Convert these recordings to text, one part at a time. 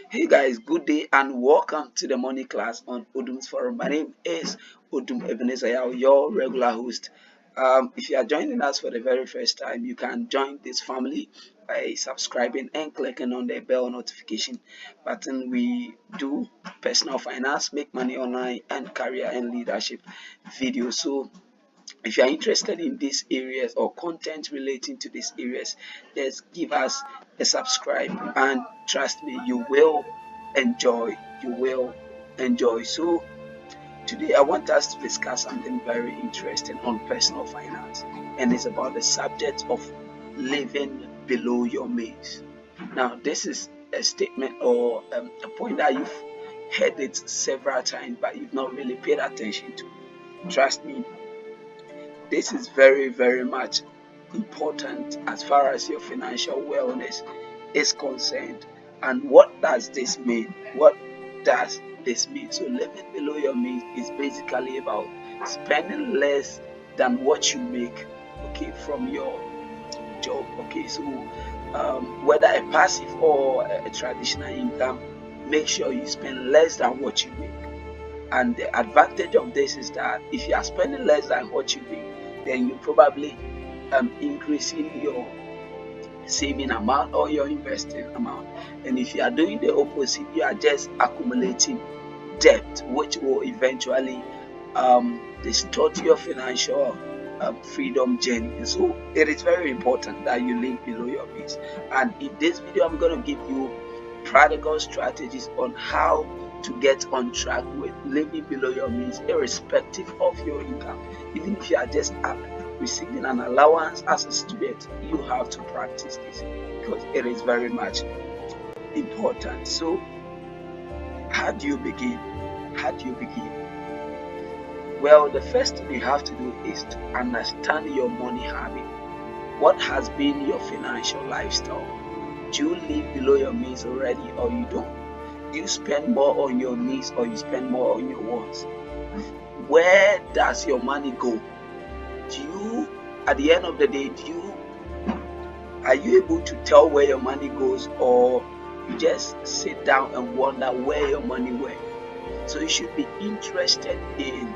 Hey guys, good day and welcome to the morning class on ODOOM'S forum. My name is Odum Ebenezer, your regular host. If you are joining us for the very first time, you can join this family by subscribing and clicking on the bell notification button. We do personal finance, make money online, and career and leadership videos. So if you are interested in these areas or content relating to these areas, just give us a subscribe and trust me, you will enjoy. You will enjoy. So today I want us to discuss something very interesting on personal finance, and it's about the subject of living below your means. Now, this is a statement or a point that you've heard it several times, but you've not really paid attention to. Trust me, this is very, very much important as far as your financial wellness is concerned. And what does this mean? What does this mean? So, living below your means is basically about spending less than what you make, okay, from your job. Okay, so whether a passive or a traditional income, make sure you spend less than what you make. And the advantage of this is that if you are spending less than what you make, then you probably increasing your saving amount or your investing amount. And if you are doing the opposite, you are just accumulating debt, which will eventually distort your financial freedom journey. And so it is very important that you live below your means. And in this video, I'm going to give you practical strategies on how to get on track with living below your means, irrespective of your income. Even if you are just receiving an allowance as a student, you have to practice this because it is very much important. So, how do you begin? How do you begin? Well, the first thing you have to do is to understand your money habit. What has been your financial lifestyle? Do you live below your means already or you don't? Do you spend more on your needs or you spend more on your wants? Where does your money go? Do you, at the end of the day, are you able to tell where your money goes, or you just sit down and wonder where your money went? So you should be interested in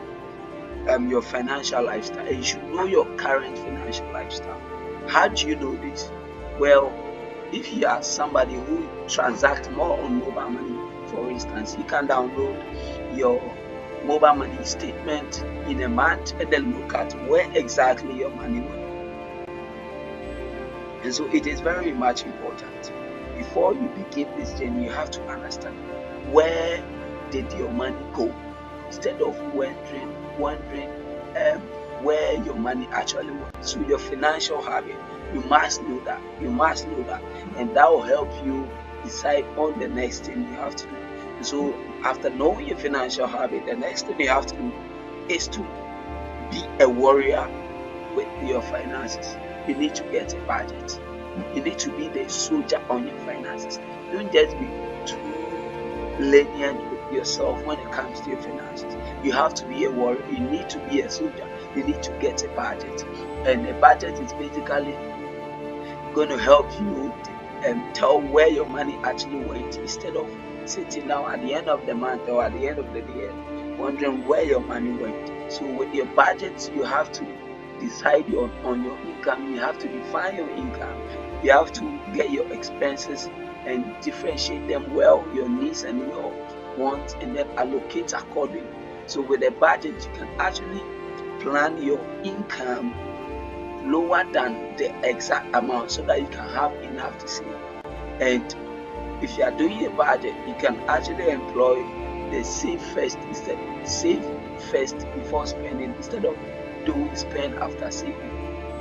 your financial lifestyle, and you should know your current financial lifestyle. How do you know this? Well, if you are somebody who transacts more on mobile money, for instance, you can download your mobile money statement in a month and then look at where exactly your money went. And so it is very much important. Before you begin this journey, you have to understand where did your money go, instead of wondering where your money actually went. So your financial habit, you must know that. You must know that, and that will help you decide on the next thing you have to do. And so after knowing your financial habit, the next thing you have to do is to be a warrior with your finances. You need to get a budget. You need to be the soldier on your finances. Don't just be too lenient with yourself when it comes to your finances. You have to be a warrior. You need to be a soldier. You need to get a budget. And a budget is basically going to help you tell where your money actually went, instead of sitting down at the end of the month or at the end of the year wondering where your money went. So with your budget, you have to decide on your income. You have to define your income. You have to get your expenses and differentiate them well, your needs and your wants, and then allocate accordingly. So with a budget, you can actually plan your income lower than the exact amount so that you can have enough to save. And if you are doing a budget, you can actually employ the save first before spending, instead of doing spend after saving.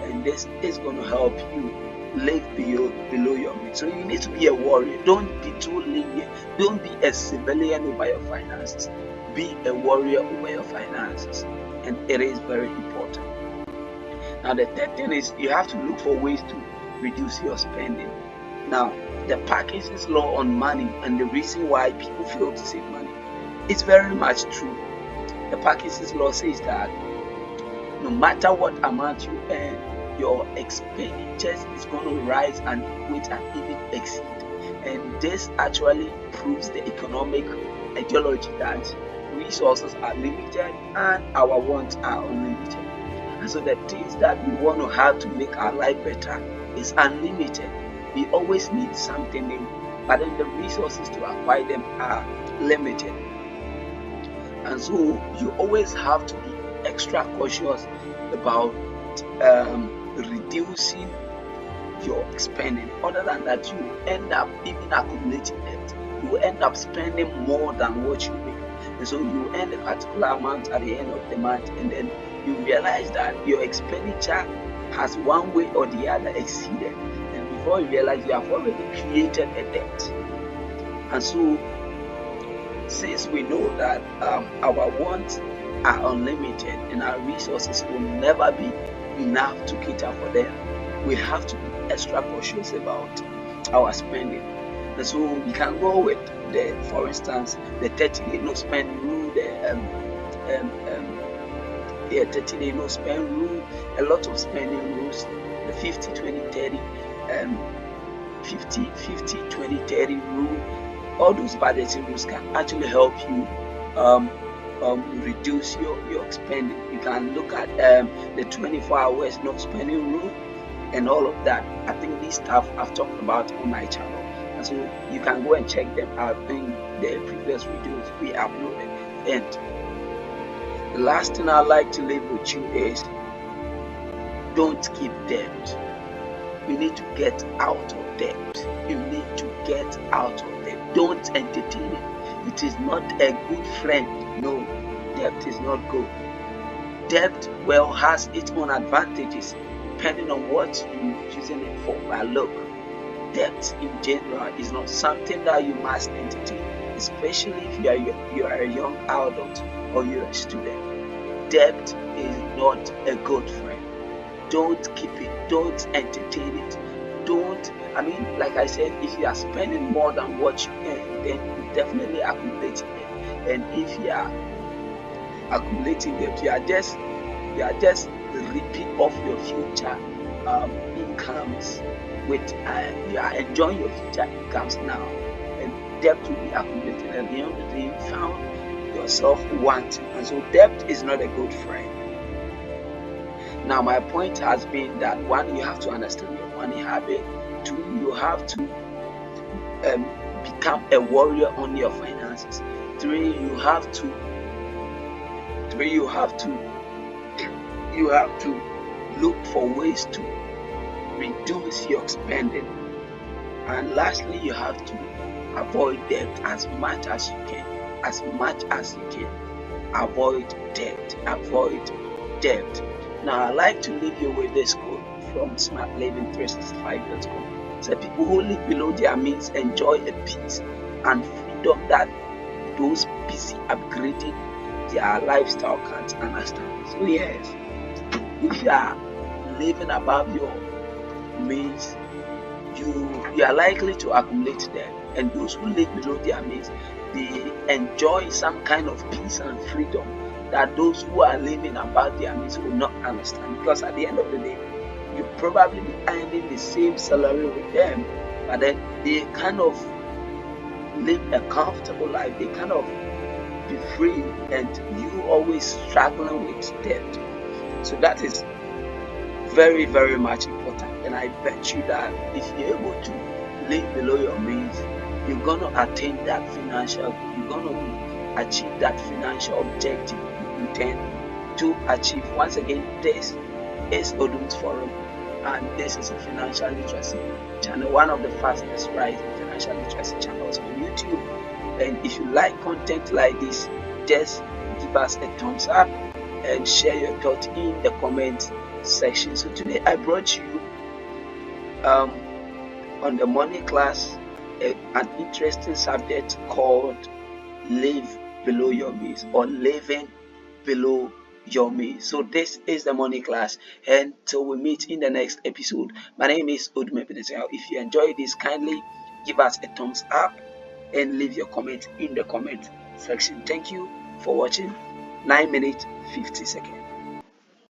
And this is going to help you live below your means. So you need to be a warrior. Don't be too lenient. Don't be a civilian over your finances. Be a warrior over your finances. And it is very important. Now the third thing is you have to look for ways to reduce your spending. Now, the Parkinson's law on money and the reason why people fail to save money is very much true. The Parkinson's law says that no matter what amount you earn, your expenditures is going to rise and equate and even exceed. And this actually proves the economic ideology that resources are limited and our wants are unlimited. And so the things that we want to have to make our life better is unlimited. We always need something new, but then the resources to acquire them are limited. And so you always have to be extra cautious about reducing your spending. Other than that, you end up even accumulating debt. You end up spending more than what you make. And so you earn a particular amount at the end of the month, and then you realize that your expenditure has one way or the other exceeded. And before you realize, you have already created a debt. And so since we know that our wants are unlimited and our resources will never be enough to cater for them, we have to be extra cautious about our spending. And so we can go with for instance, the 30-day no spend rule, um, um, 30-day no spend rule, a lot of spending rules, the 50-20-30, 50-50-20-30 rule. All those budgeting rules can actually help you reduce your spending. You can look at the 24 hours no spending rule and all of that. I think this stuff I've talked about on my channel, and so you can go and check them out in the previous videos we uploaded. And the last thing I'd like to leave with you is, don't keep debt. You need to get out of debt. You need to get out of debt. Don't entertain it. It is not a good friend. No, debt is not good. Debt, well, has its own advantages depending on what you're using it for. But look, debt in general is not something that you must entertain, especially if you are a young adult or you're a student. Debt is not a good friend. Don't keep it. Don't entertain it. Like I said, if you are spending more than what you earn, then you definitely accumulating it. And if you are accumulating debt, you are just ripping off your future incomes with you are enjoying your future incomes now, and debt will be accumulated. At the end of the day, you found yourself wanting, and so debt is not a good friend. Now, my point has been that one, you have to understand your money habit. Two, you have to become a warrior on your finances. Three, you have to look for ways to reduce your spending. And lastly, you have to avoid debt as much as you can. As much as you can. Avoid debt. Avoid debt. Now, I'd like to leave you with this quote from smartliving365.com. So people who live below their means enjoy a peace and freedom that those busy upgrading their lifestyle can't understand. So yes, if you are living above your means, you are likely to accumulate debt. And those who live below their means, they enjoy some kind of peace and freedom that those who are living above their means will not understand. Because at the end of the day, you probably be earning the same salary with them, but then they kind of live a comfortable life. They kind of be free, and you always struggling with debt. So that is very, very much important. And I bet you that if you're able to live below your means, you're gonna attain that financial. You're gonna achieve that financial objective you intend to achieve. Once again, this is ODOOM'S Forum, and this is a financial literacy channel, one of the fastest rising financial literacy channels on YouTube. And if you like content like this, just give us a thumbs up and share your thoughts in the comment section. So today I brought you on the money class an interesting subject called live below your means, or living below your means. So this is the money class, and till we meet in the next episode, my name is ODOOM'S. If you enjoy this, kindly give us a thumbs up and leave your comment in the comment section. Thank you for watching. 9 minutes 50 seconds.